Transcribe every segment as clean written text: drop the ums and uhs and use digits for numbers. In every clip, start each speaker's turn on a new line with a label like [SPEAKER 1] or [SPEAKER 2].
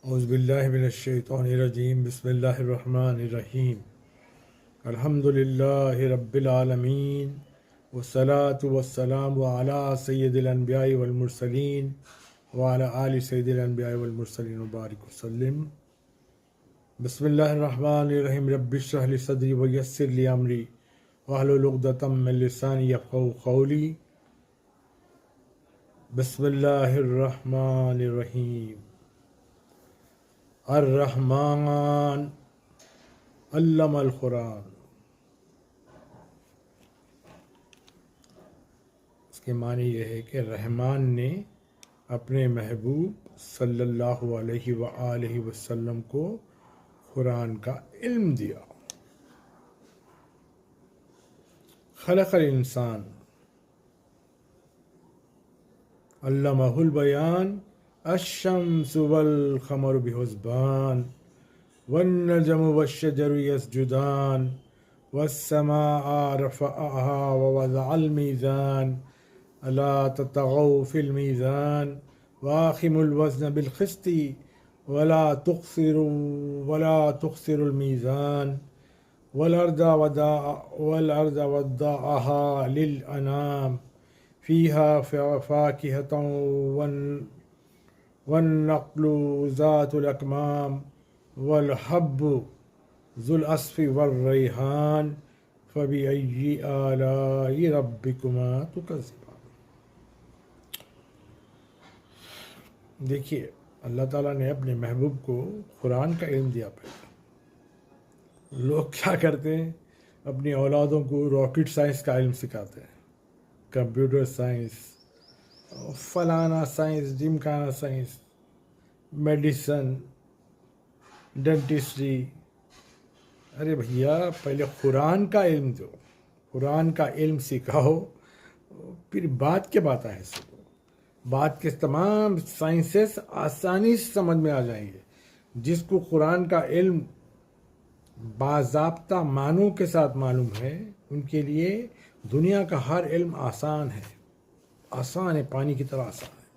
[SPEAKER 1] اعوذ باللہ من الشیطان الرجیم بسم اللہ الرحمن الرحیم الحمد للہ رب العالمین والصلاة والسلام علی سید الانبیاء والمرسلین وعلی آل سید الانبیاء والمرسلین وبارک وسلم۔ بسم اللہ الرحمن الرحیم رب اشرح لی صدری ویسر لی امری واحلل عقدۃ من لسانی یفقہوا قولی۔ بسم اللہ الرحمن الرحیم۔ الرحمن علم القرآن، اس کے معنی یہ ہے کہ رحمان نے اپنے محبوب صلی اللہ علیہ وآلہ وسلم کو قرآن کا علم دیا۔ خلق الانسان علمہ البیان الشمس والقمر بحسبان والنجم والشجر يسجدان والسماء رفعها ووضع الميزان ألا تطغوا في الميزان وأقيموا الوزن بالقسط ولا تخسروا الميزان والأرض وضعها للأنام فيها فاكهة والنقل ذات الأكمام والحب ذو العصف والریحان فبأي آلاء ربكما تكذبان۔ دیکھیے، اللہ تعالیٰ نے اپنے محبوب کو قرآن کا علم دیا۔ پہلے لوگ کیا کرتے ہیں، اپنی اولادوں کو راکٹ سائنس کا علم سکھاتے ہیں، کمپیوٹر سائنس، فلانا سائنس، ڈمکانا سائنس، میڈیسن، ڈینٹسٹری۔ ارے بھیا، پہلے قرآن کا علم دو، قرآن کا علم سکھاؤ، پھر بعد کے باتیں سیکھو۔ بعد کے تمام سائنسز آسانی سے سمجھ میں آ جائیں گے۔ جس کو قرآن کا علم باضابطہ معنوں کے ساتھ معلوم ہے، ان کے لیے دنیا کا ہر علم آسان ہے، آسان ہے، پانی کی طرح آسان ہے،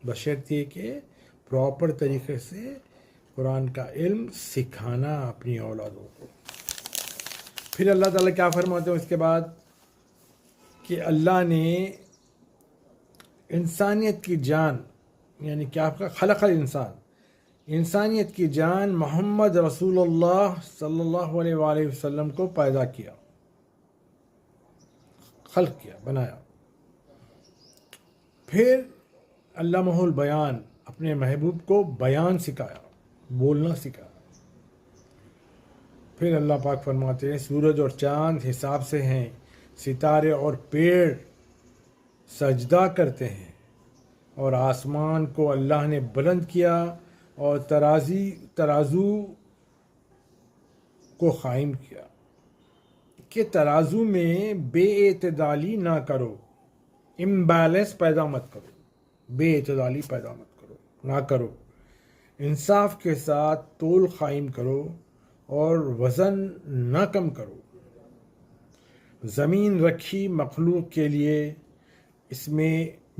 [SPEAKER 1] بشرطیے کہ پراپر طریقے سے قرآن کا علم سکھانا اپنی اولادوں کو۔ پھر اللہ تعالیٰ کیا فرماتے ہیں اس کے بعد کہ اللہ نے انسانیت کی جان، یعنی کیا خلق الانسان، انسانیت کی جان محمد رسول اللہ صلی اللہ علیہ وآلہ وسلم کو پیدا کیا، خلق کیا، بنایا۔ پھر علمہ البیان، اپنے محبوب کو بیان سکھایا، بولنا سکھایا۔ پھر اللہ پاک فرماتے ہیں سورج اور چاند حساب سے ہیں، ستارے اور پیڑ سجدہ کرتے ہیں، اور آسمان کو اللہ نے بلند کیا اور ترازو کو قائم کیا کہ ترازو میں بے اعتدالی نہ کرو، امبیلنس پیدا مت کرو، بے اعتدالی پیدا مت کرو، نہ کرو، انصاف کے ساتھ تول قائم کرو اور وزن نہ کم کرو۔ زمین رکھی مخلوق کے لیے، اس میں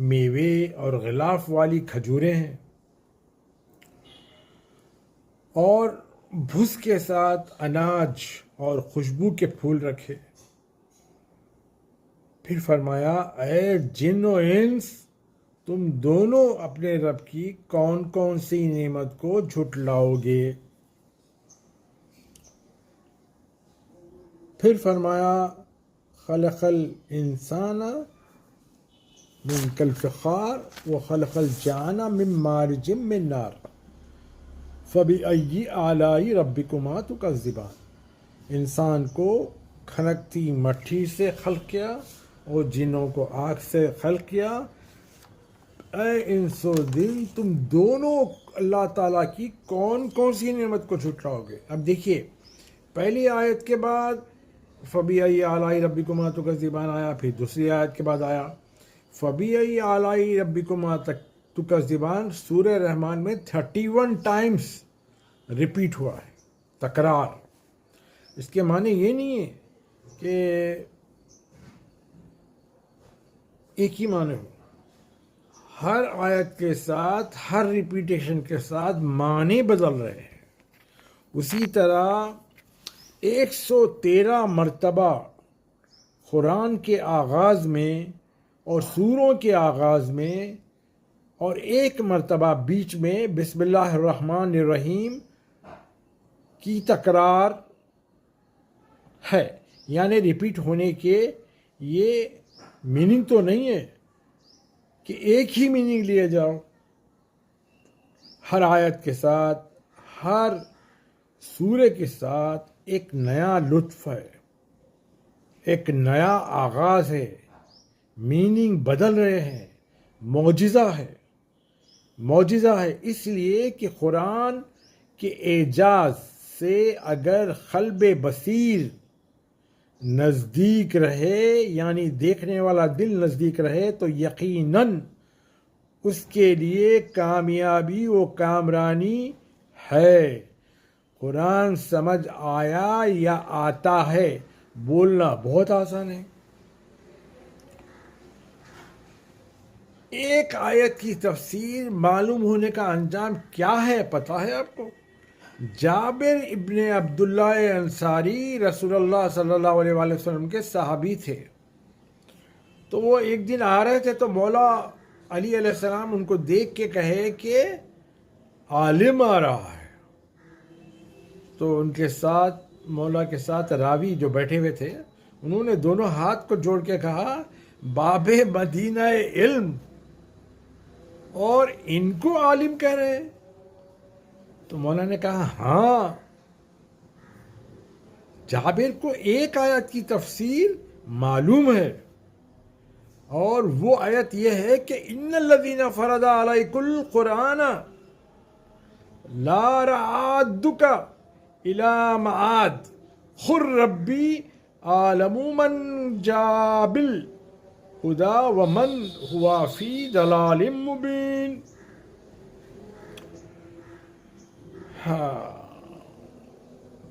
[SPEAKER 1] میوے اور غلاف والی کھجوریں ہیں، اور بھس کے ساتھ اناج اور خوشبو کے پھول رکھے۔ پھر فرمایا اے جن و انس، تم دونوں اپنے رب کی کون کون سی نعمت کو جھٹلاؤ گے؟ پھر فرمایا خلق الانسان من کالفخار وخلق الجان من مارج من نار فبأي آلاء ربكما تكذبان۔ انسان کو کھنکتی مٹی سے خلق کیا اور جنوں کو آگ سے خلق کیا۔ اے انس و جن، تم دونوں اللہ تعالیٰ کی کون کون سی نعمت کو جھٹلاؤ گے؟ اب دیکھیے، پہلی آیت کے بعد فَبِأَيِّ آلَاءِ رَبِّكُمَا تُكَذِّبَانِ آیا، پھر دوسری آیت کے بعد آیا فَبِأَيِّ آلَاءِ رَبِّكُمَا تُكَذِّبَانِ۔ سورہ رحمان میں 31 ٹائمز ریپیٹ ہوا ہے، تکرار۔ اس کے معنی یہ نہیں ہے کہ ایک ہی معنی ہو، ہر آیت کے ساتھ، ہر ریپیٹیشن کے ساتھ معنی بدل رہے ہیں۔ اسی طرح 113 مرتبہ قرآن کے آغاز میں اور سوروں کے آغاز میں اور 1 مرتبہ بیچ میں بسم اللہ الرحمن الرحیم کی تکرار ہے، یعنی ریپیٹ ہونے کے یہ میننگ تو نہیں ہے کہ ایک ہی میننگ لیے جاؤ۔ ہر آیت کے ساتھ، ہر سورے کے ساتھ ایک نیا لطف ہے، ایک نیا آغاز ہے، میننگ بدل رہے ہیں، معجزہ ہے۔ معجزہ ہے اس لیے کہ قرآن کے اعجاز سے اگر قلب بصیر نزدیک رہے، یعنی دیکھنے والا دل نزدیک رہے، تو یقیناً اس کے لیے کامیابی و کامرانی ہے۔ قرآن سمجھ آیا یا آتا ہے، بولنا بہت آسان ہے۔ ایک آیت کی تفسیر معلوم ہونے کا انجام کیا ہے پتہ ہے آپ کو؟ جابر ابن عبداللہ انصاری رسول اللہ صلی اللہ علیہ وآلہ وسلم کے صحابی تھے۔ تو وہ ایک دن آ رہے تھے تو مولا علی علیہ السلام ان کو دیکھ کے کہے کہ عالم آ رہا ہے۔ تو ان کے ساتھ، مولا کے ساتھ راوی جو بیٹھے ہوئے تھے، انہوں نے دونوں ہاتھ کو جوڑ کے کہا باب مدینہ علم، اور ان کو عالم کہہ رہے ہیں؟ تو مولا نے کہا ہاں، جابر کو ایک آیت کی تفسیر معلوم ہے، اور وہ آیت یہ ہے کہ ان الذین فرض علیک القرآن لا رعادک الی معاد خر ربی عالم من جاء بالہدی ومن ہوا فی ضلال مبین۔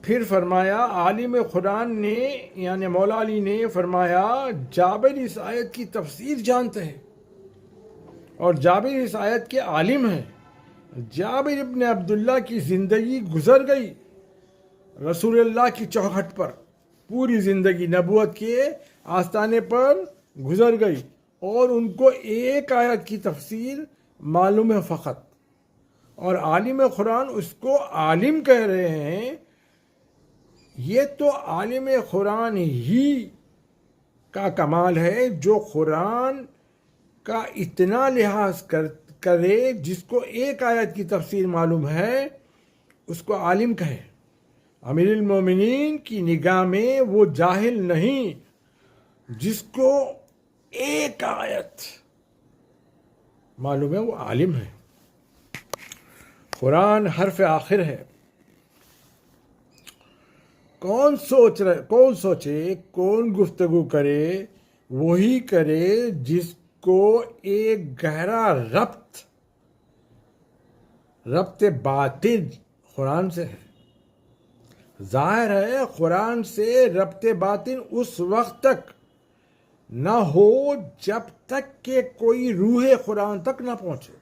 [SPEAKER 1] پھر فرمایا عالم قرآن نے، یعنی مولا علی نے فرمایا جابر اس آیت کی تفسیر جانتے ہیں اور جابر اس آیت کے عالم ہیں۔ جابر ابن عبداللہ کی زندگی گزر گئی رسول اللہ کی چوکھٹ پر، پوری زندگی نبوت کے آستانے پر گزر گئی، اور ان کو ایک آیت کی تفسیر معلوم ہے فقط، اور عالم قرآن اس کو عالم کہہ رہے ہیں۔ یہ تو عالم قرآن ہی کا کمال ہے جو قرآن کا اتنا لحاظ کرے، جس کو ایک آیت کی تفسیر معلوم ہے اس کو عالم کہے۔ امیر المومنین کی نگاہ میں وہ جاہل نہیں جس کو ایک آیت معلوم ہے، وہ عالم ہے۔ قرآن حرف آخر ہے۔ کون سوچے، کون گفتگو کرے، وہی کرے جس کو ایک گہرا ربط باطن قرآن سے ہے۔ ظاہر ہے قرآن سے ربط باطن اس وقت تک نہ ہو جب تک کہ کوئی روح قرآن تک نہ پہنچے۔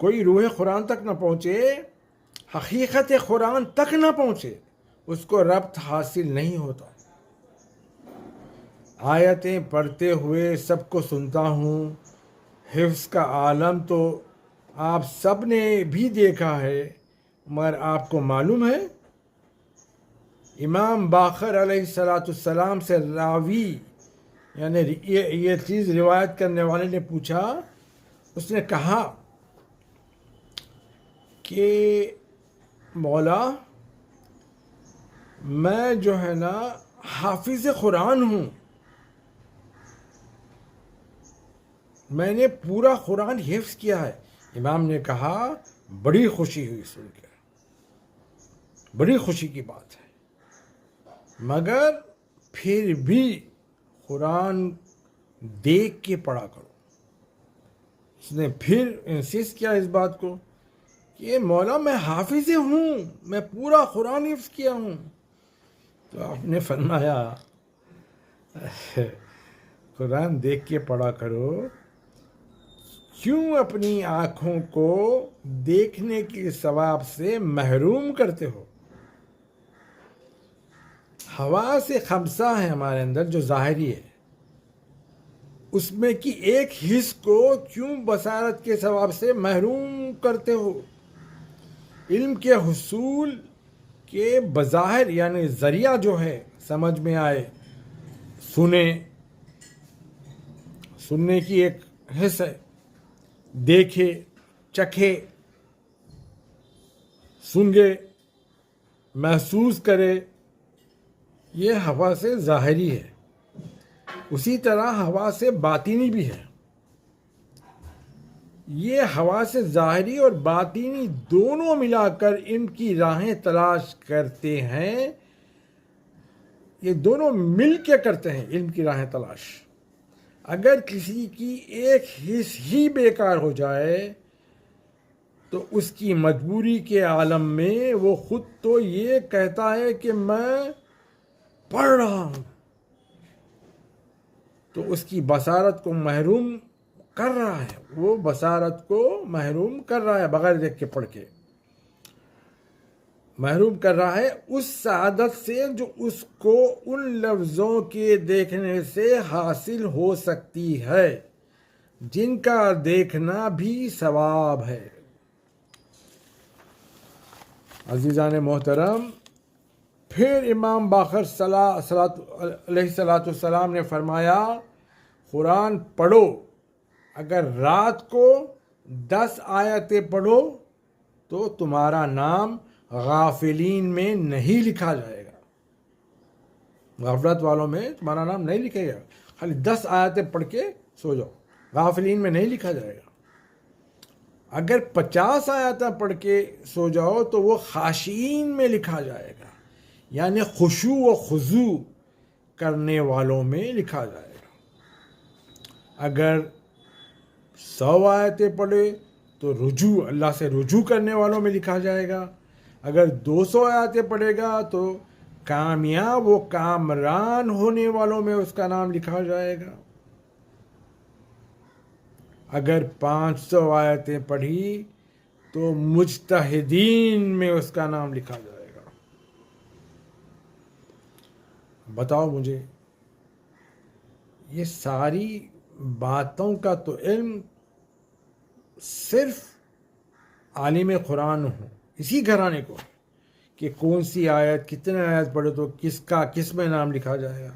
[SPEAKER 1] کوئی روح قرآن تک نہ پہنچے، حقیقت قرآن تک نہ پہنچے، اس کو ربط حاصل نہیں ہوتا۔ آیتیں پڑھتے ہوئے سب کو سنتا ہوں، حفظ کا عالم تو آپ سب نے بھی دیکھا ہے، مگر آپ کو معلوم ہے؟ امام باقر علیہ السلام سے راوی، یعنی یہ چیز روایت کرنے والے نے پوچھا، اس نے کہا کہ مولا میں جو ہے نا حافظ قرآن ہوں، میں نے پورا قرآن حفظ کیا ہے۔ امام نے کہا بڑی خوشی ہوئی سن کے، بڑی خوشی کی بات ہے، مگر پھر بھی قرآن دیکھ کے پڑھا کرو۔ اس نے پھر انسسٹ کیا اس بات کو کہ مولا میں حافظ ہوں، میں پورا قرآن حفظ کیا ہوں، تو آپ نے فرمایا قرآن دیکھ کے پڑھا کرو، کیوں اپنی آنکھوں کو دیکھنے کے ثواب سے محروم کرتے ہو؟ حواس خمسہ ہے ہمارے اندر جو ظاہری ہے، اس میں کی ایک حص کو کیوں بصارت کے ثواب سے محروم کرتے ہو؟ علم کے حصول کے بظاہر یعنی ذریعہ جو ہے سمجھ میں آئے، سننے کی ایک حص ہے، دیکھے، چکھے، سنگے، محسوس کرے، یہ حواس ظاہری ہے۔ اسی طرح حواس باطنی بھی ہے۔ یہ حواس ظاہری اور باطنی دونوں ملا کر ان کی راہیں تلاش کرتے ہیں، یہ دونوں مل کے کرتے ہیں علم کی راہیں تلاش۔ اگر کسی کی ایک حص ہی بیکار ہو جائے تو اس کی مجبوری کے عالم میں وہ خود تو یہ کہتا ہے کہ میں پڑھ رہا ہوں، تو اس کی بصارت کو محروم کر رہا ہے، وہ بصارت کو محروم کر رہا ہے، بغیر دیکھ کے پڑھ کے محروم کر رہا ہے اس سعادت سے جو اس کو ان لفظوں کے دیکھنے سے حاصل ہو سکتی ہے جن کا دیکھنا بھی ثواب ہے۔ عزیزان محترم، پھر امام باقر علیہ السلام نے فرمایا، قرآن پڑھو، اگر رات کو 10 آیتیں پڑھو تو تمہارا نام غافلین میں نہیں لکھا جائے گا، غفلت والوں میں تمہارا نام نہیں لکھے گا۔ خالی 10 آیتیں پڑھ کے سو جاؤ، غافلین میں نہیں لکھا جائے گا۔ اگر 50 آیتیں پڑھ کے سو جاؤ تو وہ خاشعین میں لکھا جائے گا، یعنی خشوع و خضوع کرنے والوں میں لکھا جائے گا۔ اگر 100 آیتیں پڑھے تو رجوع، اللہ سے رجوع کرنے والوں میں لکھا جائے گا۔ اگر 200 آیتیں پڑھے گا تو کامیاب و کامران ہونے والوں میں اس کا نام لکھا جائے گا۔ اگر 500 آیتیں پڑھی تو مجتہدین میں اس کا نام لکھا جائے گا۔ بتاؤ مجھے، یہ ساری باتوں کا تو علم صرف عالم قرآن ہو، اسی گھرانے کو، کہ کون سی آیت، کتنے آیت پڑھے تو کس میں نام لکھا جائے گا۔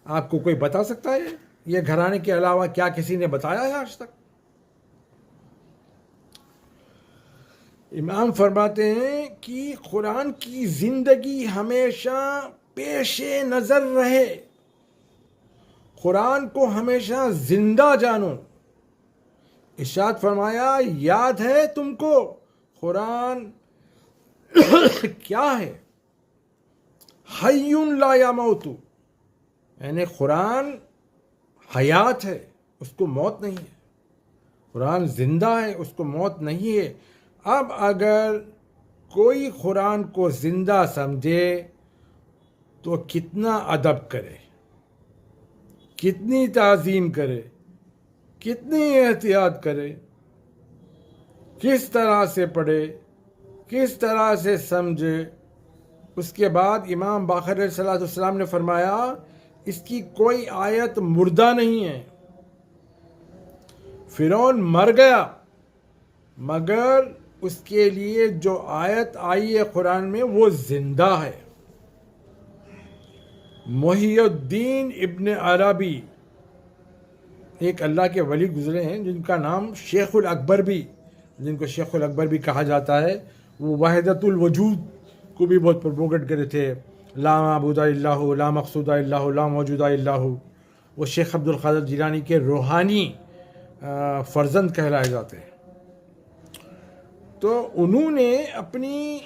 [SPEAKER 1] آپ کو کوئی بتا سکتا ہے یہ گھرانے کے علاوہ کیا کسی نے بتایا ہے آج تک؟ امام فرماتے ہیں کہ قرآن کی زندگی ہمیشہ پیش نظر رہے، قرآن کو ہمیشہ زندہ جانو۔ ارشاد فرمایا، یاد ہے تم کو قرآن کیا ہے؟ حی لا یموت، یعنی قرآن حیات ہے، اس کو موت نہیں ہے۔ قرآن زندہ ہے، اس کو موت نہیں ہے۔ اب اگر کوئی قرآن کو زندہ سمجھے تو کتنا ادب کرے، کتنی تعظیم کرے، کتنی احتیاط کرے، کس طرح سے پڑھے، کس طرح سے سمجھے۔ اس کے بعد امام باقر علیہ السلام نے فرمایا، اس کی کوئی آیت مردہ نہیں ہے۔ فرعون مر گیا مگر اس کے لیے جو آیت آئی ہے قرآن میں وہ زندہ ہے۔ محی الدین ابن عربی ایک اللہ کے ولی گزرے ہیں جن کا نام شیخ الاکبر بھی، جن کو شیخ الاکبر بھی کہا جاتا ہے۔ وہ وحدت الوجود کو بھی بہت پروپوگیٹ کرے تھے، لا معبود الا ہو، لا مقصود الا ہو، لا موجود الا ہو۔ وہ شیخ عبد القادر جیلانی کے روحانی فرزند کہلائے جاتے ہیں۔ تو انہوں نے اپنی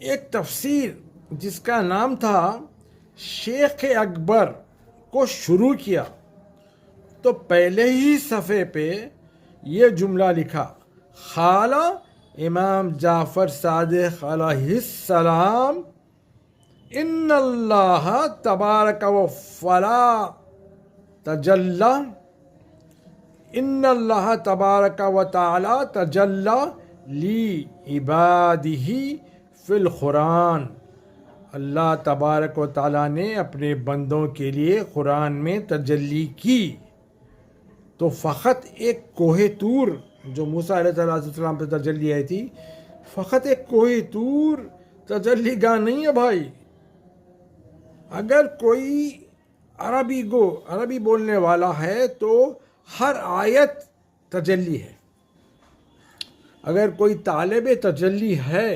[SPEAKER 1] ایک تفسیر جس کا نام تھا شیخ اکبر کو شروع کیا، تو پہلے ہی صفحے پہ یہ جملہ لکھا، خالہ امام جعفر صادق علیہ السلام ان اللہ تبارک و فلا تجلی، ان اللہ تبارک و تعالی تجلی لی عبادہ فی القرآن، اللہ تبارک و تعالیٰ نے اپنے بندوں کے لیے قرآن میں تجلی کی. تو فقط ایک کوہ طور جو موسیٰ علیہ السلام پہ تجلی آئی تھی، فقط ایک کوہ طور تجلی گاہ نہیں ہے بھائی. اگر کوئی عربی بولنے والا ہے تو ہر آیت تجلی ہے. اگر کوئی طالب تجلی ہے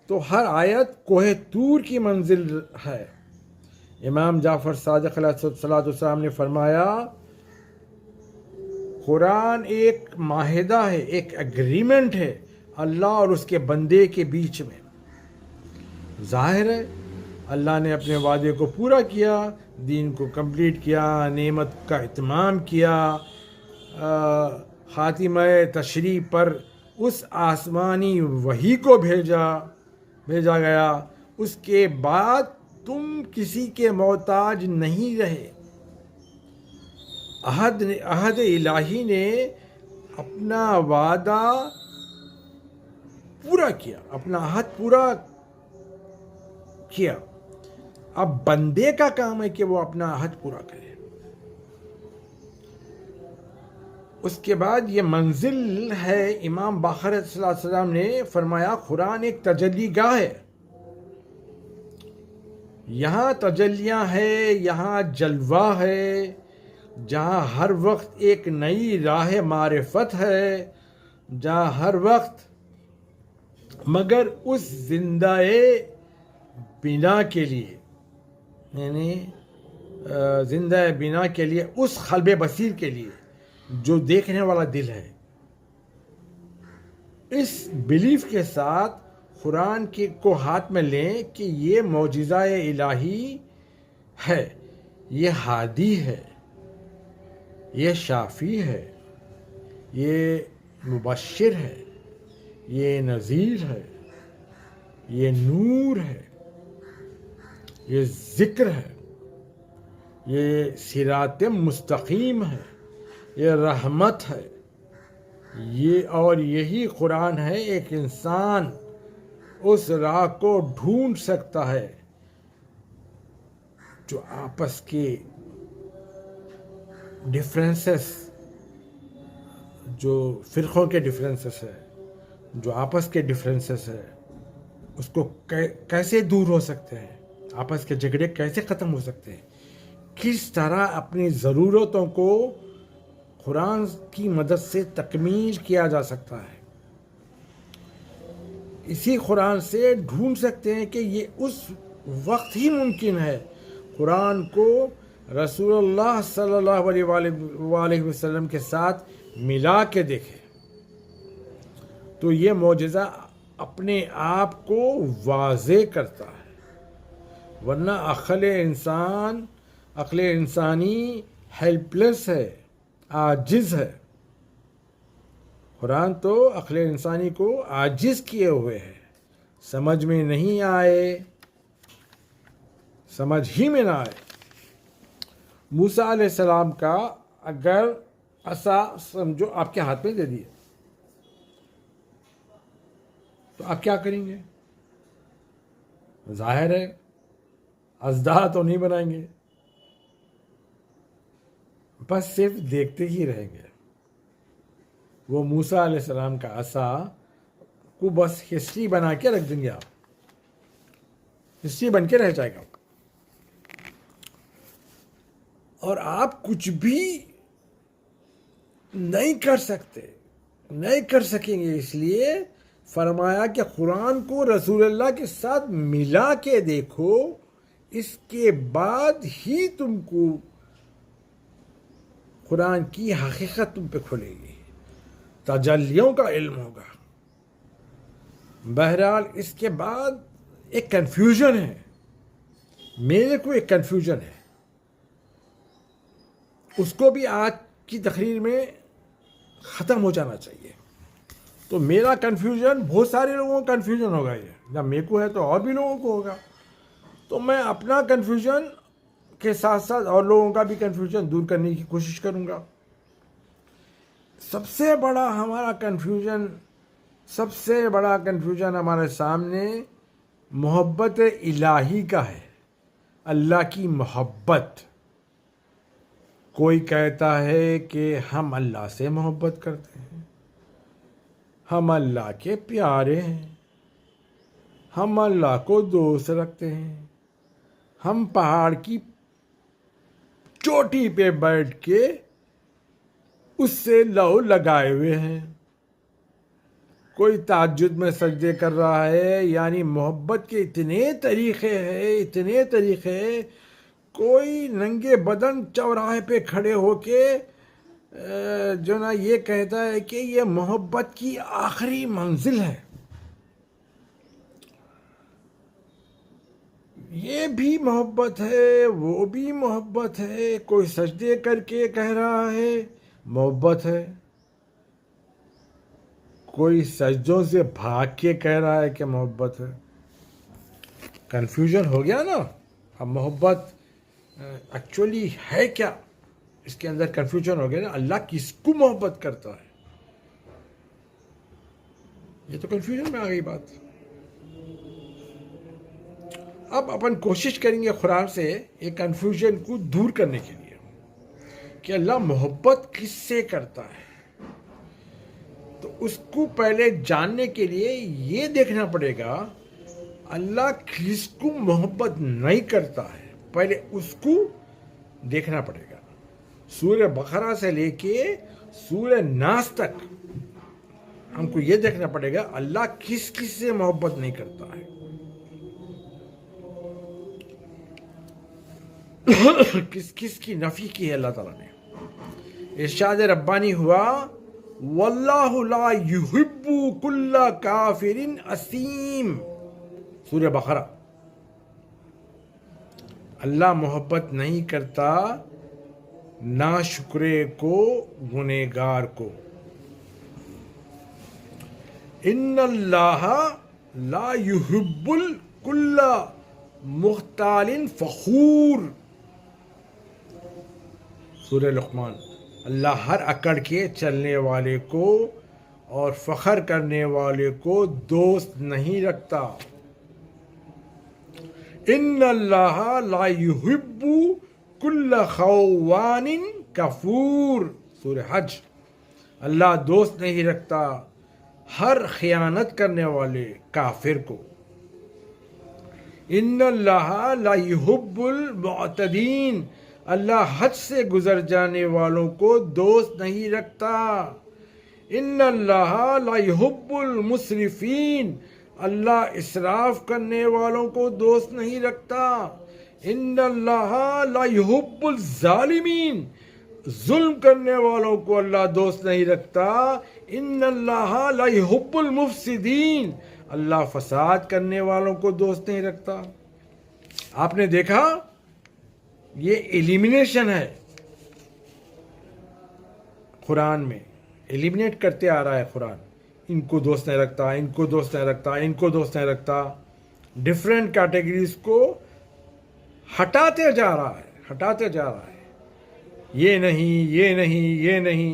[SPEAKER 1] تو ہر آیت کوہ طور کی منزل ہے. امام جعفر صادق علیہ السلام نے فرمایا قرآن ایک معاہدہ ہے، ایک ایگریمنٹ ہے اللہ اور اس کے بندے کے بیچ میں. ظاہر ہے اللہ نے اپنے وعدے کو پورا کیا، دین کو کمپلیٹ کیا، نعمت کا اتمام کیا، خاتمہ تشریح پر اس آسمانی وحی کو بھیجا گیا. اس کے بعد تم کسی کے محتاج نہیں رہے. عہد الہی نے اپنا وعدہ پورا کیا، اپنا عہد پورا کیا. اب بندے کا کام ہے کہ وہ اپنا عہد پورا کرے. اس کے بعد یہ منزل ہے. امام باقر صلی اللہ علیہ وسلم نے فرمایا قرآن ایک تجلی گاہ ہے، یہاں تجلیاں ہے، یہاں جلوہ ہے، جہاں ہر وقت ایک نئی راہ معرفت ہے، جہاں ہر وقت مگر اس زندہ بنا کے لیے، یعنی زندہ بنا کے لیے، اس قلب بصیر کے لیے جو دیکھنے والا دل ہے. اس بلیف کے ساتھ قرآن کو ہاتھ میں لیں کہ یہ معجزہ الہی ہے، یہ ہادی ہے، یہ شافی ہے، یہ مبشر ہے، یہ نذیر ہے، یہ نور ہے، یہ ذکر ہے، یہ صراط مستقیم ہے، یہ رحمت ہے. اور یہی قرآن ہے. ایک انسان اس راہ کو ڈھونڈ سکتا ہے جو آپس کے ڈفرینسز، جو فرقوں کے ڈفرینسز ہے، جو آپس کے ڈفرینسز ہے، اس کو کیسے دور ہو سکتے ہیں، آپس کے جھگڑے کیسے ختم ہو سکتے ہیں، کس طرح اپنی ضرورتوں کو قرآن کی مدد سے تکمیل کیا جا سکتا ہے. اسی قرآن سے ڈھونڈ سکتے ہیں کہ یہ اس وقت ہی ممکن ہے. قرآن کو رسول اللہ صلی اللہ علیہ وسلم کے ساتھ ملا کے دیکھیں تو یہ معجزہ اپنے آپ کو واضح کرتا ہے. ورنہ عقل انسانی ہیلپلیس ہے، عاجز ہے. قرآن تو عقل انسانی کو عاجز کیے ہوئے ہے. سمجھ میں نہیں آئے، سمجھ ہی میں نہ آئے. موسیٰ علیہ السلام کا اگر عصا سمجھو آپ کے ہاتھ میں دے دیے تو آپ کیا کریں گے؟ ظاہر ہے اژدہا تو نہیں بنائیں گے، بس صرف دیکھتے ہی رہیں گے. وہ موسیٰ علیہ السلام کا عصا کو بس ہسٹری بنا کے رکھ دیں گے، آپ ہسٹری بن کے رہ جائے گا. اور آپ کچھ بھی نہیں کر سکتے، نہیں کر سکیں گے. اس لیے فرمایا کہ قرآن کو رسول اللہ کے ساتھ ملا کے دیکھو، اس کے بعد ہی تم کو قرآن کی حقیقت تم پہ کھلے گی، تجلیوں کا علم ہوگا. بہرحال اس کے بعد ایک کنفیوژن ہے، میرے کو ایک کنفیوژن ہے، اس کو بھی آج کی تقریر میں ختم ہو جانا چاہیے. تو میرا کنفیوژن بہت سارے لوگوں کا کنفیوژن ہوگا، یہ جب میرے کو ہے تو اور بھی لوگوں کو ہوگا. تو میں اپنا کنفیوژن کے ساتھ ساتھ اور لوگوں کا بھی کنفیوژن دور کرنے کی کوشش کروں گا. سب سے بڑا کنفیوژن ہمارے سامنے محبت الہی کا ہے. اللہ کی محبت. کوئی کہتا ہے کہ ہم اللہ سے محبت کرتے ہیں, ہم اللہ کے پیارے ہیں, ہم اللہ کو دوست رکھتے ہیں, ہم پہاڑ کی چوٹی پہ بیٹھ کے اس سے لو لگائے ہوئے ہیں. کوئی تہجد میں سجدے کر رہا ہے. یعنی محبت کے اتنے طریقے ہیں. کوئی ننگے بدن چوراہے پہ کھڑے ہو کے جو نا یہ کہتا ہے کہ یہ محبت کی آخری منزل ہے. یہ بھی محبت ہے, وہ بھی محبت ہے. کوئی سجدے کر کے کہہ رہا ہے محبت ہے, کوئی سجدوں سے بھاگ کے کہہ رہا ہے کہ محبت ہے. کنفیوژن ہو گیا نا. اب محبت ایکچولی ہے کیا, اس کے اندر کنفیوژن ہو گیا نا. اللہ کس کو محبت کرتا ہے, یہ تو کنفیوژن میں آ گئی بات. اب اپن کوشش کریں گے قرآن سے یہ کنفیوژن کو دور کرنے کے لیے کہ اللہ محبت کس سے کرتا ہے. تو اس کو پہلے جاننے کے لیے یہ دیکھنا پڑے گا اللہ کس کو محبت نہیں کرتا ہے. پہلے اس کو دیکھنا پڑے گا. سورہ بقرہ سے لے کے سورہ ناس تک ہم کو یہ دیکھنا پڑے گا اللہ کس کس سے محبت نہیں کرتا ہے. کس کس کی نفی کی ہے اللہ تعالیٰ نے. ارشاد ربانی ہوا واللہ لا یحب کل کافر اثیم. سورہ بقرہ. اللہ محبت نہیں کرتا ناشکرے کو, گنہگار کو. ان اللہ لا یحب کل مختال فخور. سورہ لقمان. اللہ ہر اکڑ کے چلنے والے کو اور فخر کرنے والے کو دوست نہیں رکھتا. ان اللہ لا یحب کل خوان کفور. سورہ حج. اللہ دوست نہیں رکھتا ہر خیانت کرنے والے کافر کو. ان اللہ لا یحب المعتدین. اللہ حد سے گزر جانے والوں کو دوست نہیں رکھتا. ان اللہ لا یحب المسرفین. اللہ اسراف کرنے والوں کو دوست نہیں رکھتا. ان اللہ لا یحب الظالمین. ظلم کرنے والوں کو اللہ دوست نہیں رکھتا. ان اللہ لا یحب المفسدین. اللہ فساد کرنے والوں کو دوست نہیں رکھتا. آپ نے دیکھا یہ ایلیمینیشن ہے قرآن میں. ایلیمینیٹ کرتے آ رہا ہے قرآن. ان کو دوست نہیں رکھتا, ان کو دوست نہیں رکھتا, ان کو دوست نہیں رکھتا. ڈفرینٹ کیٹیگریز کو ہٹاتے جا رہا ہے. یہ نہیں, یہ نہیں, یہ نہیں.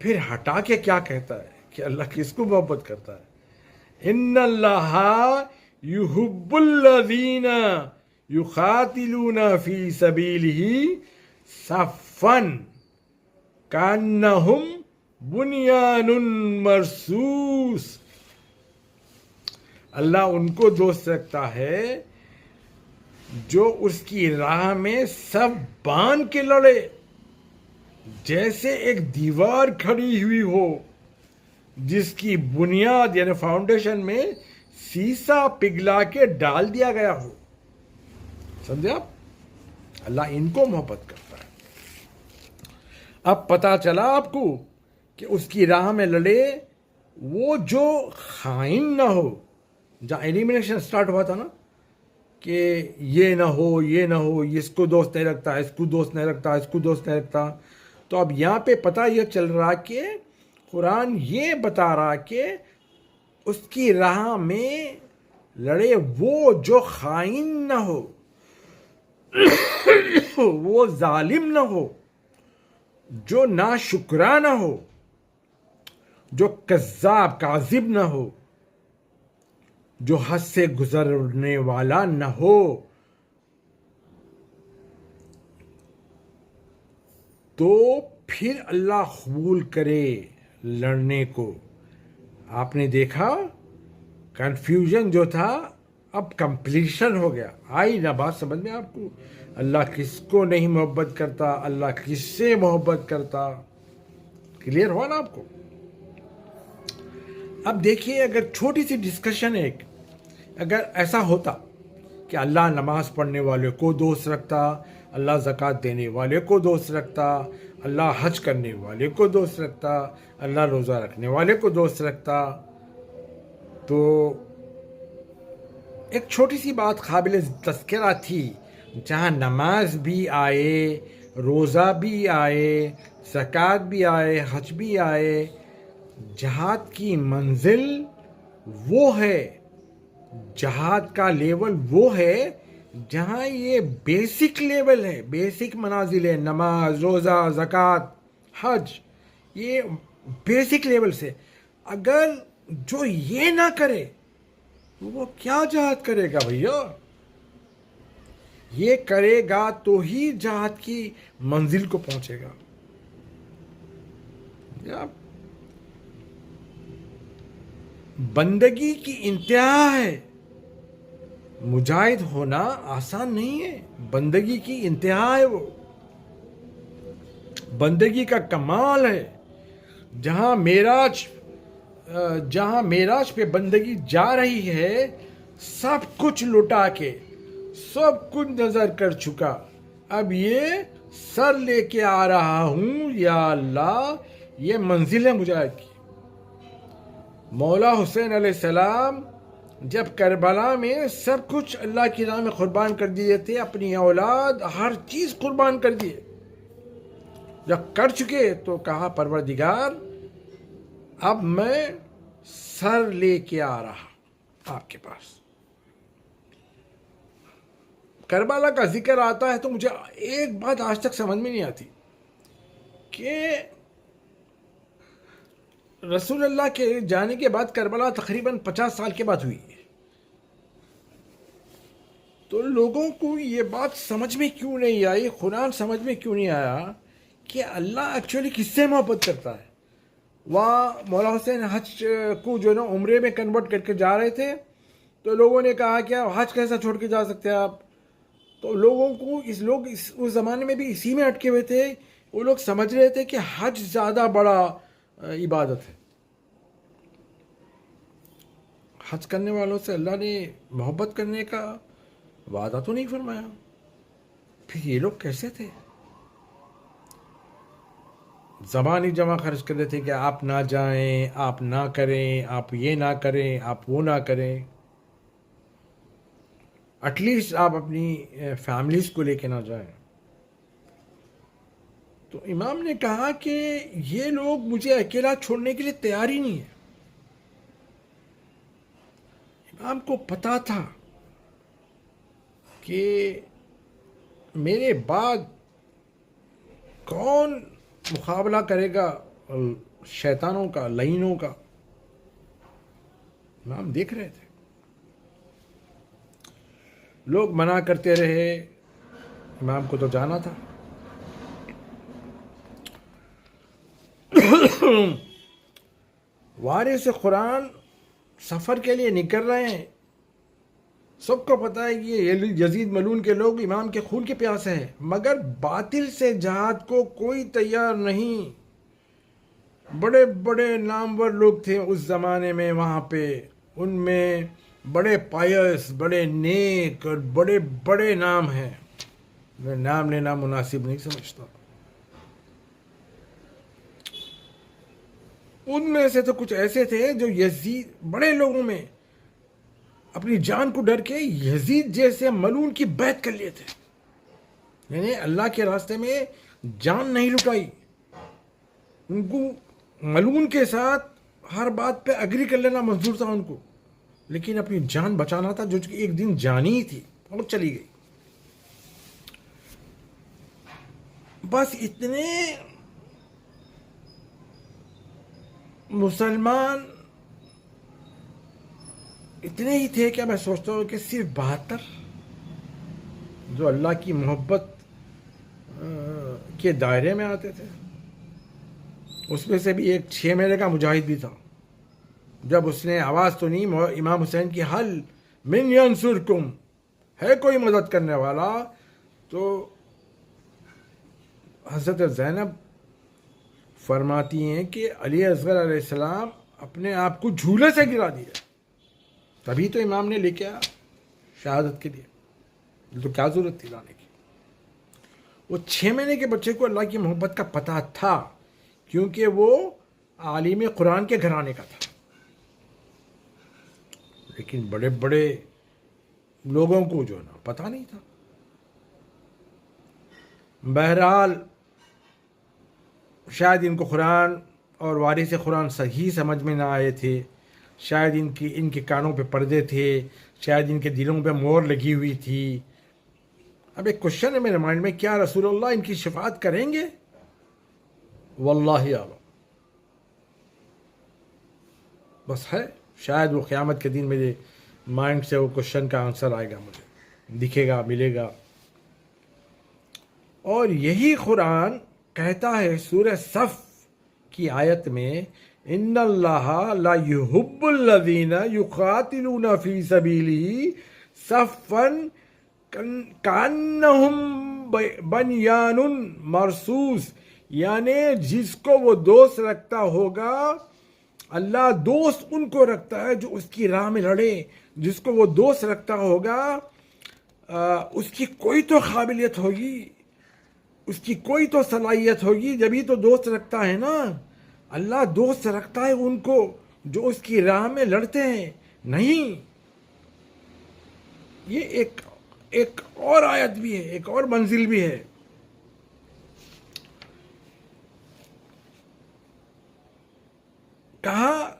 [SPEAKER 1] پھر ہٹا کے کیا کہتا ہے کہ اللہ کس کو محبت کرتا ہے. ان اللہ یحب الذین یقاتلون فی سبیلہ صفا کانہم بنیان مرصوص. اللہ ان کو دوست رکھتا ہے جو اس کی راہ میں سب باندھ کے لڑے, جیسے ایک دیوار کھڑی ہوئی ہو جس کی بنیاد یعنی فاؤنڈیشن میں سیسا پگھلا کے ڈال دیا گیا ہو. سمجھے آپ. اللہ ان کو محبت کرتا ہے. اب پتا چلا آپ کو کہ اس کی راہ میں لڑے وہ جو خائن نہ ہو. جہاں ایلیمینیشن سٹارٹ ہوا تھا نا کہ یہ نہ ہو, یہ نہ ہو, اس کو دوست نہیں رکھتا, اس کو دوست نہیں رکھتا, اس کو دوست نہیں رکھتا. تو اب یہاں پہ پتہ یہ چل رہا کہ قرآن یہ بتا رہا کہ اس کی راہ میں لڑے وہ جو خائن نہ ہو. وہ ظالم نہ ہو، جو ناشکرانہ ہو، جو کذاب کاذب نہ ہو، جو حد سے گزرنے والا نہ ہو، تو پھر اللہ قبول کرے لڑنے کو۔ آپ نے دیکھا کنفیوژن جو تھا اب کمپلیشن ہو گیا۔ آئی نا بات سمجھ میں آپ کو؟ اللہ کس کو نہیں محبت کرتا، اللہ کس سے محبت کرتا، کلیئر ہوا نا آپ کو؟ اب دیکھیے، اگر چھوٹی سی ڈسکشن اگر ایسا ہوتا کہ اللہ نماز پڑھنے والے کو دوست رکھتا، اللہ زکوٰۃ دینے والے کو دوست رکھتا، اللہ حج کرنے والے کو دوست رکھتا، اللہ روزہ رکھنے والے کو دوست رکھتا، تو ایک چھوٹی سی بات قابل تذکرہ تھی، جہاں نماز بھی آئے، روزہ بھی آئے، زکوٰۃ بھی آئے، حج بھی آئے، جہاد کی منزل وہ ہے، جہاد کا لیول وہ ہے جہاں یہ بیسک لیول ہے، بیسک منازل ہے، نماز، روزہ، زکوٰۃ، حج، یہ بیسک لیول سے۔ اگر جو یہ نہ کرے تو وہ کیا جہاد کرے گا بھیا؟ یہ کرے گا تو ہی جہاد کی منزل کو پہنچے گا۔ بندگی کی انتہا ہے، مجاہد ہونا آسان نہیں ہے، بندگی کی انتہا ہے، وہ بندگی کا کمال ہے۔ جہاں معراج پہ بندگی جا رہی ہے، سب کچھ لٹا کے، سب کچھ نظر کر چکا، اب یہ سر لے کے آ رہا ہوں یا اللہ، یہ منزل ہے مجاہد کی۔ مولا حسین علیہ السلام جب کربلا میں سب کچھ اللہ کی راہ میں قربان کر دیے تھے، اپنی اولاد، ہر چیز قربان کر دیے، جب کر چکے تو کہا پروردگار اب میں سر لے کے آ رہا آپ کے پاس۔ کربلا کا ذکر آتا ہے تو مجھے ایک بات آج تک سمجھ میں نہیں آتی کہ رسول اللہ کے جانے کے بعد کربلا تقریباً 50 سال کے بعد ہوئی ہے، تو لوگوں کو یہ بات سمجھ میں کیوں نہیں آئی، قرآن سمجھ میں کیوں نہیں آیا کہ اللہ ایکچولی کس سے محبت کرتا ہے؟ وہاں مولا حسین حج کو جو نا عمرے میں کنورٹ کر کے جا رہے تھے، تو لوگوں نے کہا کہ حج کیسا چھوڑ کے جا سکتے ہیں آپ؟ تو لوگوں کو اس زمانے میں بھی اسی میں اٹکے ہوئے تھے، وہ لوگ سمجھ رہے تھے کہ حج زیادہ بڑا عبادت ہے۔ حج کرنے والوں سے اللہ نے محبت کرنے کا وعدہ تو نہیں فرمایا، پھر یہ لوگ کیسے تھے؟ زبانی جمع خرچ کر رہے تھے کہ آپ نہ جائیں، آپ نہ کریں، آپ یہ نہ کریں، آپ وہ نہ کریں، ایٹ لیسٹ آپ اپنی فیملیز کو لے کے نہ جائیں۔ تو امام نے کہا کہ یہ لوگ مجھے اکیلا چھوڑنے کے لیے تیار ہی نہیں ہے۔ امام کو پتا تھا کہ میرے بعد کون مقابلہ کرے گا شیطانوں کا، لعینوں کا۔ امام دیکھ رہے تھے، لوگ منع کرتے رہے، امام کو تو جانا تھا۔ وارث قرآن سفر کے لیے نکل رہے ہیں، سب کو پتہ ہے کہ یہ یزید ملعون کے لوگ امام کے خون کے پیاسے ہیں، مگر باطل سے جہاد کو کوئی تیار نہیں۔ بڑے بڑے نامور لوگ تھے اس زمانے میں وہاں پہ، ان میں بڑے پائس، بڑے نیک اور بڑے بڑے نام ہیں، میں نام لینا مناسب نہیں سمجھتا۔ ان میں سے تو کچھ ایسے تھے جو یزید، بڑے لوگوں میں اپنی جان کو ڈر کے یزید جیسے ملعون کی بیعت کر لیے تھے، یعنی اللہ کے راستے میں جان نہیں لٹائی۔ ان کو ملعون کے ساتھ ہر بات پہ اگری کر لینا منظور تھا ان کو، لیکن اپنی جان بچانا تھا، جو کہ ایک دن جانی ہی تھی اور چلی گئی۔ بس اتنے مسلمان اتنے ہی تھے کہ میں سوچتا ہوں کہ صرف 72 جو اللہ کی محبت کے دائرے میں آتے تھے. اس میں سے بھی ایک 6 مہینے کا مجاہد بھی تھا. جب اس نے آواز تو نہیں امام حسین کی حل من ینصرکم، ہے کوئی مدد کرنے والا، تو حضرت زینب فرماتی ہیں کہ علی اصغر علیہ السلام اپنے آپ کو جھولے سے گرا دیا. تبھی تو امام نے لے کے آیا شہادت کے لیے، تو کیا ضرورت تھی لانے کی. وہ 6 مہینے کے بچے کو اللہ کی محبت کا پتہ تھا، کیونکہ وہ عالم قرآن کے گھرانے کا تھا. لیکن بڑے بڑے لوگوں کو جو نا پتہ نہیں تھا. بہرحال شاید ان کو قرآن اور وارث قرآن صحیح سمجھ میں نہ آئے تھے، شاید ان کے کانوں پہ پردے تھے، شاید ان کے دلوں پہ مور لگی ہوئی تھی. اب ایک کوشچن ہے میرے مائنڈ میں، کیا رسول اللہ ان کی شفاعت کریں گے؟ واللہ اعلم. بس ہے، شاید وہ قیامت کے دن میرے مائنڈ سے وہ کوشچن کا آنسر آئے گا، مجھے دکھے گا، ملے گا. اور یہی قرآن کہتا ہے سورہ صف کی آیت میں، ان اللہ لا یحب الذین یقاتلون فی سبیلہ صفا کانہم بنیان مرصوص. یعنی جس کو وہ دوست رکھتا ہوگا، اللہ دوست ان کو رکھتا ہے جو اس کی راہ میں لڑے. جس کو وہ دوست رکھتا ہوگا اس کی کوئی تو قابلیت ہوگی، اس کی کوئی تو صلاحیت ہوگی، جبھی تو دوست رکھتا ہے نا. اللہ دوست رکھتا ہے ان کو جو اس کی راہ میں لڑتے ہیں. نہیں، یہ ایک اور آیت بھی ہے، ایک اور منزل بھی ہے. کہا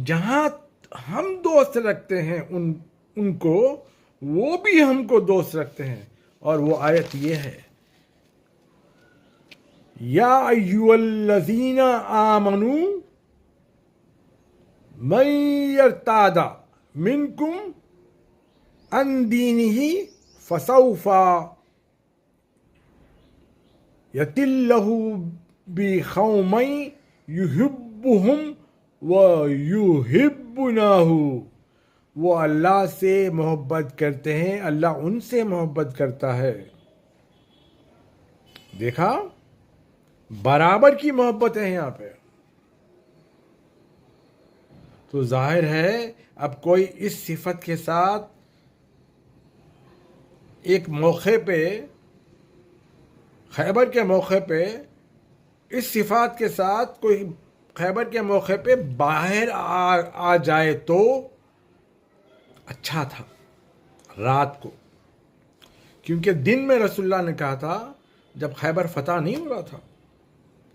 [SPEAKER 1] جہاں ہم دوست رکھتے ہیں ان کو، وہ بھی ہم کو دوست رکھتے ہیں. اور وہ آیت یہ ہے، یا ایھا الذین آمنوا من یرتد منکم عن دینہ فسوف یأتی اللہ بقوم یحبہم ویحبونہ. وہ اللہ سے محبت کرتے ہیں، اللہ ان سے محبت کرتا ہے. دیکھا، برابر کی محبت ہے یہاں پہ. تو ظاہر ہے اب کوئی اس صفت کے ساتھ ایک موقع پہ، خیبر کے موقع پہ، اس صفات کے ساتھ کوئی خیبر کے موقع پہ باہر آ جائے تو اچھا تھا رات کو. کیونکہ دن میں رسول اللہ نے کہا تھا، جب خیبر فتح نہیں ہو رہا تھا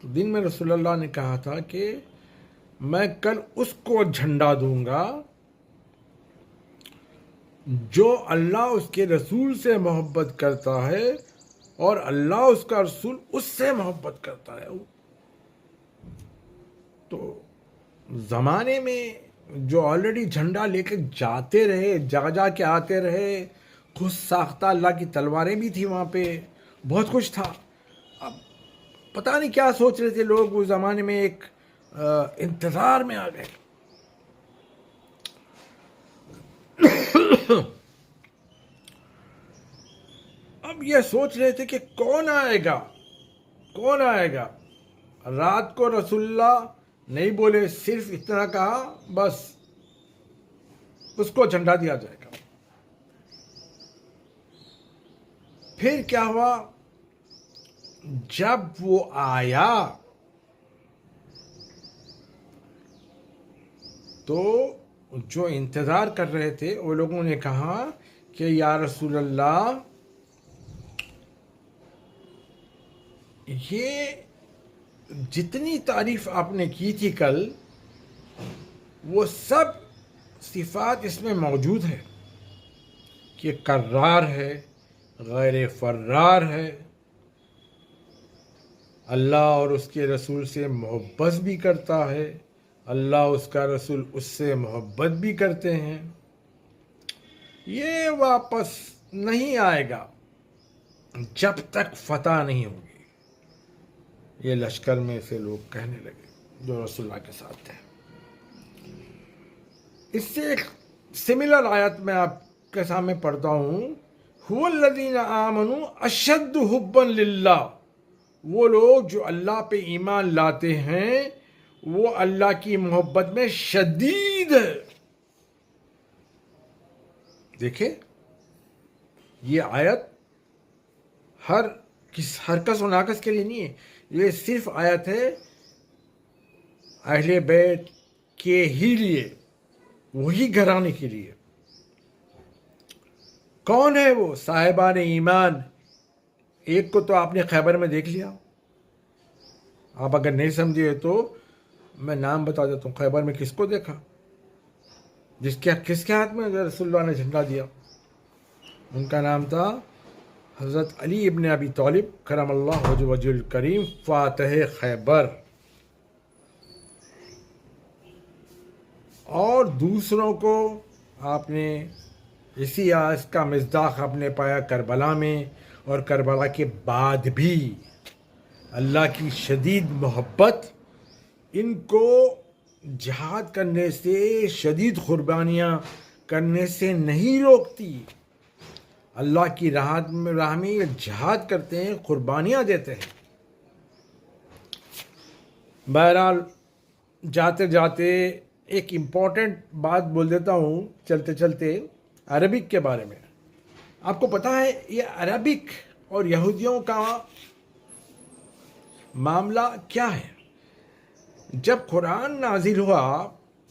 [SPEAKER 1] تو دن میں رسول اللہ نے کہا تھا کہ میں کل اس کو جھنڈا دوں گا جو اللہ اس کے رسول سے محبت کرتا ہے اور اللہ اس کا رسول اس سے محبت کرتا ہے. تو زمانے میں جو آلریڈی جھنڈا لے کے جاتے رہے، جا کے آتے رہے، خود ساختہ اللہ کی تلواریں بھی تھیں وہاں پہ، بہت کچھ تھا. اب پتہ نہیں کیا سوچ رہے تھے لوگ اس زمانے میں، ایک انتظار میں آ گئے. اب یہ سوچ رہے تھے کہ کون آئے گا. رات کو رسول اللہ نہیں بولے، صرف اتنا کہا، بس اس کو جھنڈا دیا جائے گا. پھر کیا ہوا؟ جب وہ آیا تو جو انتظار کر رہے تھے وہ لوگوں نے کہا کہ یا رسول اللہ، یہ جتنی تعریف آپ نے کی تھی کل، وہ سب صفات اس میں موجود ہے کہ کرار ہے، غیر فرار ہے، اللہ اور اس کے رسول سے محبت بھی کرتا ہے، اللہ اس کا رسول اس سے محبت بھی کرتے ہیں، یہ واپس نہیں آئے گا جب تک فتح نہیں ہوگی۔ یہ لشکر میں سے لوگ کہنے لگے جو رسول اللہ کے ساتھ تھے۔ اس سے ایک سملر آیت میں آپ کے سامنے پڑھتا ہوں، هُوَ الَّذِينَ آمَنُوا أَشَدُّ حُبًّا لِلَّهِ، وہ لوگ جو اللہ پہ ایمان لاتے ہیں وہ اللہ کی محبت میں شدید ہے۔ دیکھیں یہ آیت ہر کس و ناقص کے لیے نہیں ہے، یہ صرف آیت ہے اہل بیت کے ہی لیے، وہی گھرانے کے لیے۔ کون ہے وہ صاحبان ایمان؟ ایک کو تو آپ نے خیبر میں دیکھ لیا، آپ اگر نہیں سمجھے تو میں نام بتا دیتا ہوں۔ خیبر میں کس کو دیکھا؟ کس کے ہاتھ میں رسول اللہ نے جھنڈا دیا؟ ان کا نام تھا حضرت علی ابن ابی طالب کرم اللہ وجہ الکریم، فاتح خیبر۔ اور دوسروں کو آپ نے اسی آیت کا مصداق آپ نے پایا کربلا میں، اور کربلا کے بعد بھی اللہ کی شدید محبت ان کو جہاد کرنے سے، شدید قربانیاں کرنے سے نہیں روکتی۔ اللہ کی راہ میں یہ جہاد کرتے ہیں، قربانیاں دیتے ہیں۔ بہرحال جاتے جاتے ایک امپورٹنٹ بات بول دیتا ہوں چلتے چلتے عربک کے بارے میں۔ آپ کو پتہ ہے یہ عربک اور یہودیوں کا معاملہ کیا ہے؟ جب قرآن نازل ہوا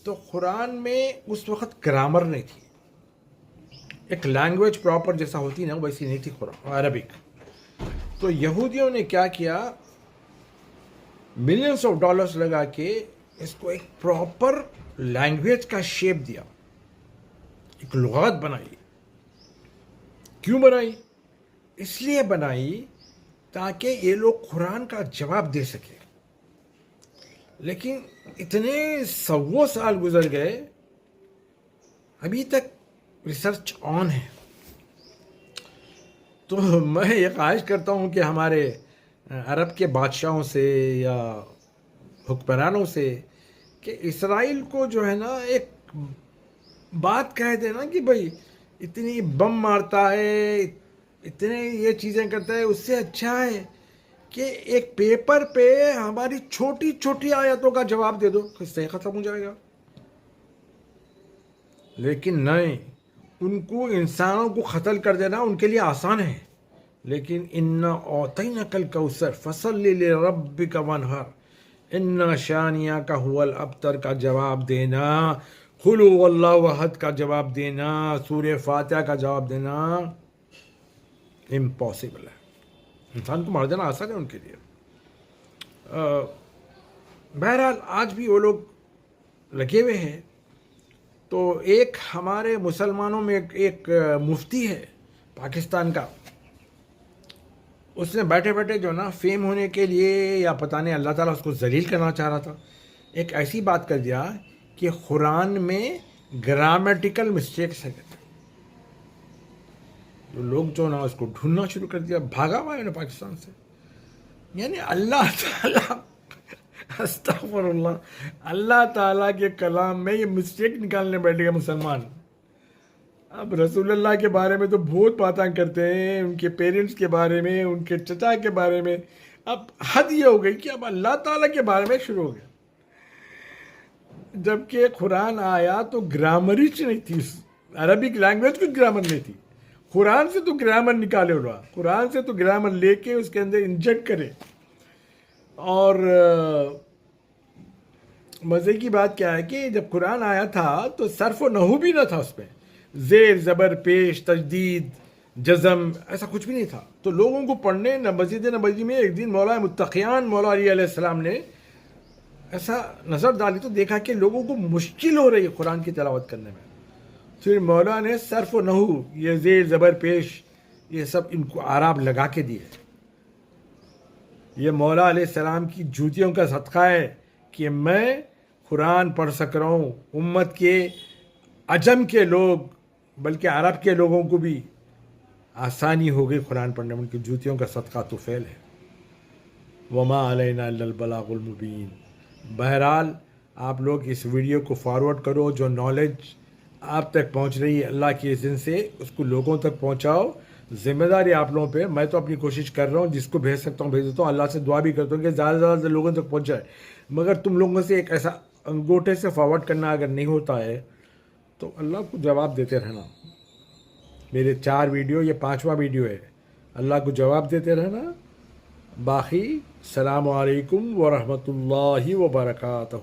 [SPEAKER 1] تو قرآن میں اس وقت گرامر نہیں تھی، ایک لینگویج پراپر جیسا ہوتی نا ویسی نہیں تھی قرآن عربک۔ تو یہودیوں نے کیا کیا، ملینز آف ڈالرز لگا کے اس کو ایک پراپر لینگویج کا شیپ دیا، ایک لغات بنائی۔ کیوں بنائی؟ اس لیے بنائی تاکہ یہ لوگ قرآن کا جواب دے سکے۔ لیکن اتنے 100 سال گزر گئے، ابھی تک ریسرچ آن ہے۔ تو میں یہ خواہش کرتا ہوں کہ ہمارے عرب کے بادشاہوں سے یا حکمرانوں سے کہ اسرائیل کو جو ہے نا ایک بات کہہ دینا کہ بھائی اتنی بم مارتا ہے، اتنے یہ چیزیں کرتا ہے، اس سے اچھا ہے کہ ایک پیپر پہ ہماری چھوٹی چھوٹی آیتوں کا جواب دے دو، قصہ ختم ہو جائے گا۔ لیکن نہیں، ان کو انسانوں کو قتل کر دینا ان کے لیے آسان ہے، لیکن انا اعطیناک الکوثر فصلی لربک وانحر ان شانیاک هو الابتر کا جواب دینا، قل هو اللہ احد کا جواب دینا، سورہ فاتحہ کا جواب دینا امپاسبل ہے۔ انسان کو مار دینا آسان ہے ان کے لیے۔ بہرحال آج بھی وہ لوگ لگے ہوئے ہیں۔ تو ایک ہمارے مسلمانوں میں ایک مفتی ہے پاکستان کا، اس نے بیٹھے بیٹھے جو نا فیم ہونے کے لیے یا پتہ نہیں اللہ تعالیٰ اس کو ذلیل کرنا چاہ رہا تھا، ایک ایسی بات کر دیا کہ قرآن میں گرامیٹیکل مسٹیکس ہے۔ تو لوگ جو نا اس کو ڈھونڈنا شروع کر دیا، بھاگا ہوا ہے پاکستان سے۔ یعنی اللہ تعالیٰ استغفر اللہ تعالیٰ کے کلام میں یہ مسٹیک نکالنے بیٹھے گا مسلمان۔ اب رسول اللہ کے بارے میں تو بہت باتیں کرتے ہیں، ان کے پیرنٹس کے بارے میں، ان کے چچا کے بارے میں، اب حد یہ ہو گئی کہ اب اللہ تعالیٰ کے بارے میں شروع ہو گیا۔ جبکہ قرآن آیا تو گرامر ہی نہیں تھی، عربک لینگویج کچھ گرامر نہیں تھی۔ قرآن سے تو گرامر نکالے ہوا، قرآن سے تو گرامر لے کے اس کے اندر انجیکٹ کرے۔ اور مزے کی بات کیا ہے کہ جب قرآن آیا تھا تو صرف و نحو بھی نہ تھا، اس میں زیر زبر پیش تجدید جزم ایسا کچھ بھی نہیں تھا۔ تو لوگوں کو پڑھنے مسجد نبوی میں ایک دن مولا متقیان مولا علی علیہ السلام نے ایسا نظر ڈالی تو دیکھا کہ لوگوں کو مشکل ہو رہی ہے قرآن کی تلاوت کرنے میں۔ پھر مولا نے صرف و نحو، یہ زیر زبر پیش، یہ سب ان کو اعراب لگا کے دیے۔ یہ مولا علیہ السلام کی جوتیوں کا صدقہ ہے کہ میں قرآن پڑھ سک رہا ہوں. امت کے عجم کے لوگ بلکہ عرب کے لوگوں کو بھی آسانی ہو گئی قرآن پڑھنے میں، ان کی جوتیوں کا صدقہ تو فعل ہے. وما علینا الا البلاغ المبین. بہرحال آپ لوگ اس ویڈیو کو فارورڈ کرو، جو نالج آپ تک پہنچ رہی ہے اللہ کے اذن سے اس کو لوگوں تک پہنچاؤ. ذمہ داری آپ لوگوں پہ. میں تو اپنی کوشش کر رہا ہوں، جس کو بھیج سکتا ہوں بھیج دیتا ہوں. اللہ سے دعا بھی کرتا ہوں کہ زیادہ سے زیادہ لوگوں تک پہنچائے. مگر تم لوگوں سے ایک ایسا انگوٹھے سے فارورڈ کرنا اگر نہیں ہوتا ہے تو اللہ کو جواب دیتے رہنا. میرے 4 ویڈیو، یہ 5واں ویڈیو ہے. اللہ کو جواب دیتے رہنا. باقی السلام علیکم ورحمۃ اللہ وبرکاتہ.